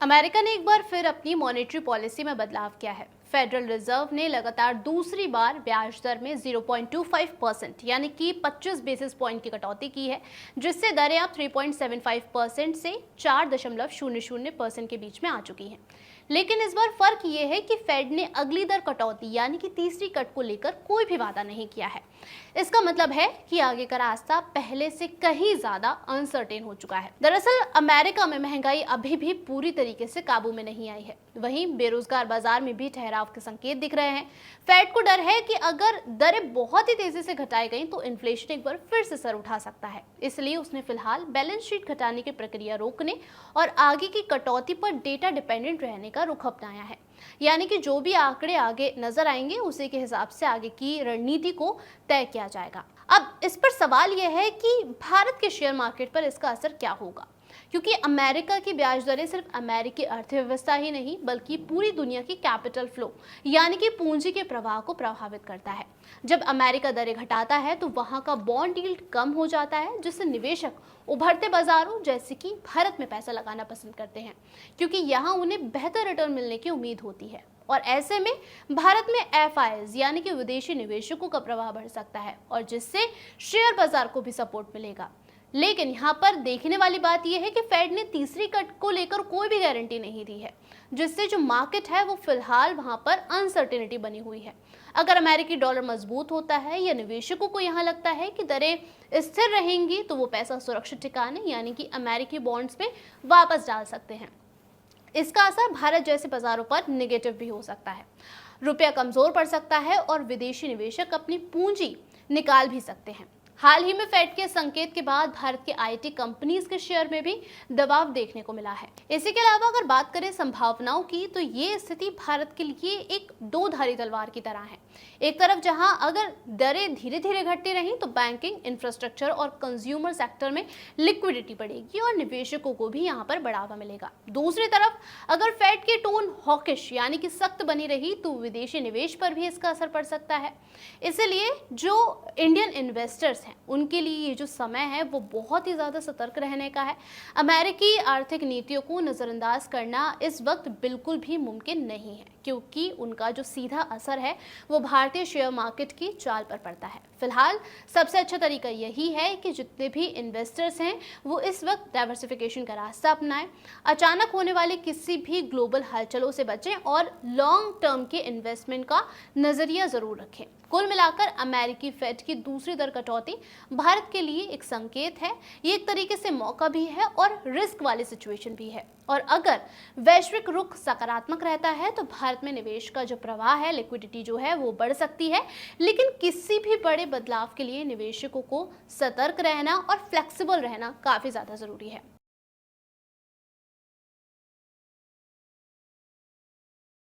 America ने एक बार फिर अपनी मॉनेटरी पॉलिसी में बदलाव किया है। फेडरल रिजर्व ने लगातार दूसरी बार ब्याज दर में 0.25% यानी कि 25 बेसिस पॉइंट की कटौती की है, जिससे दरें अब 3.75% से 4.00% के बीच में आ चुकी हैं। लेकिन इस बार फर्क ये है कि फेड ने अगली दर कटौती यानी कि तीसरी कट को लेकर कोई भी वादा नहीं किया है। इसका मतलब है कि आगे का रास्ता पहले से कहीं ज्यादा अनसर्टेन हो चुका है। दरअसल अमेरिका में महंगाई अभी भी पूरी तरीके से काबू में नहीं आई है। वहीं बेरोजगार बाजार में भी ठहराव के संकेत दिख रहे हैं। फेड को डर है कि अगर दरें बहुत ही तेजी से घटाई गई तो इन्फ्लेशन एक बार फिर से सर उठा सकता है। इसलिए उसने फिलहाल बैलेंस शीट घटाने की प्रक्रिया रोकने और आगे की कटौती पर डेटा डिपेंडेंट रहने का रुख अपनाया है। यानी कि जो भी आंकड़े आगे नजर आएंगे उसी के हिसाब से आगे की रणनीति को तय किया जाएगा। अब इस पर सवाल यह है कि भारत के शेयर मार्केट पर इसका असर क्या होगा, क्योंकि अमेरिका की ब्याज दरें सिर्फ अमेरिकी अर्थव्यवस्था ही नहीं बल्कि पूरी दुनिया की कैपिटल फ्लो यानी कि पूंजी के प्रवाह को प्रभावित करता है। जब अमेरिका दरें घटाता है तो वहां का बॉन्ड यील्ड कम हो जाता है, जिससे निवेशक उभरते बाजारों जैसे कि भारत में पैसा लगाना पसंद करते हैं, क्योंकि यहाँ उन्हें बेहतर रिटर्न मिलने की उम्मीद होती है। और ऐसे में भारत में एफआईआईज यानी कि विदेशी निवेशकों का प्रवाह बढ़ सकता है और जिससे शेयर बाजार को भी सपोर्ट मिलेगा। लेकिन यहाँ पर देखने वाली बात यह है कि फेड ने तीसरी कट को लेकर कोई भी गारंटी नहीं दी है, जिससे जो मार्केट है वो फिलहाल वहां पर अनसर्टेनिटी बनी हुई है। अगर अमेरिकी डॉलर मजबूत होता है या निवेशकों को यहाँ लगता है कि दरें स्थिर रहेंगी तो वो पैसा सुरक्षित ठिकाने यानी कि अमेरिकी बॉन्ड्स में वापस डाल सकते हैं। इसका असर भारत जैसे बाजारों पर नेगेटिव भी हो सकता है। रुपया कमजोर पड़ सकता है और विदेशी निवेशक अपनी पूंजी निकाल भी सकते हैं। हाल ही में फेड के संकेत के बाद भारत के आईटी कंपनीज के शेयर में भी दबाव देखने को मिला है। इसी के अलावा अगर बात करें संभावनाओं की तो ये स्थिति भारत के लिए एक दो धारी तलवार की तरह है। एक तरफ जहां अगर दरें धीरे धीरे घटती रहीं तो बैंकिंग, इंफ्रास्ट्रक्चर और कंज्यूमर सेक्टर में लिक्विडिटी बढ़ेगी और निवेशकों को भी यहाँ पर बढ़ावा मिलेगा। दूसरी तरफ अगर फेड की टोन हॉकिश यानी कि सख्त बनी रही तो विदेशी निवेश पर भी इसका असर पड़ सकता है। इसलिए जो इंडियन इन्वेस्टर्स हैं उनके लिए ये जो समय है वो बहुत ही ज्यादा सतर्क रहने का है। अमेरिकी आर्थिक नीतियों को नजरअंदाज करना इस वक्त बिल्कुल भी मुमकिन नहीं है, क्योंकि उनका जो सीधा असर है वो भारतीय शेयर मार्केट की चाल पर पड़ता है। फिलहाल सबसे अच्छा तरीका यही है कि जितने भी इन्वेस्टर्स हैं वो इस वक्त डाइवर्सिफिकेशन का रास्ता अपनाएं, अचानक होने वाले किसी भी ग्लोबल हलचलों से बचें और लॉन्ग टर्म के इन्वेस्टमेंट का नजरिया जरूर रखें। कुल मिलाकर अमेरिकी फेड की दूसरी दर कटौती भारत के लिए एक संकेत है। ये एक तरीके से मौका भी है और रिस्क वाली सिचुएशन भी है। और अगर वैश्विक रुख सकारात्मक रहता है तो भारत में निवेश का जो प्रवाह है, लिक्विडिटी जो है वो बढ़ सकती है। लेकिन किसी भी बड़े बदलाव के लिए निवेशकों को सतर्क रहना और फ्लेक्सिबल रहना काफी ज्यादा जरूरी है।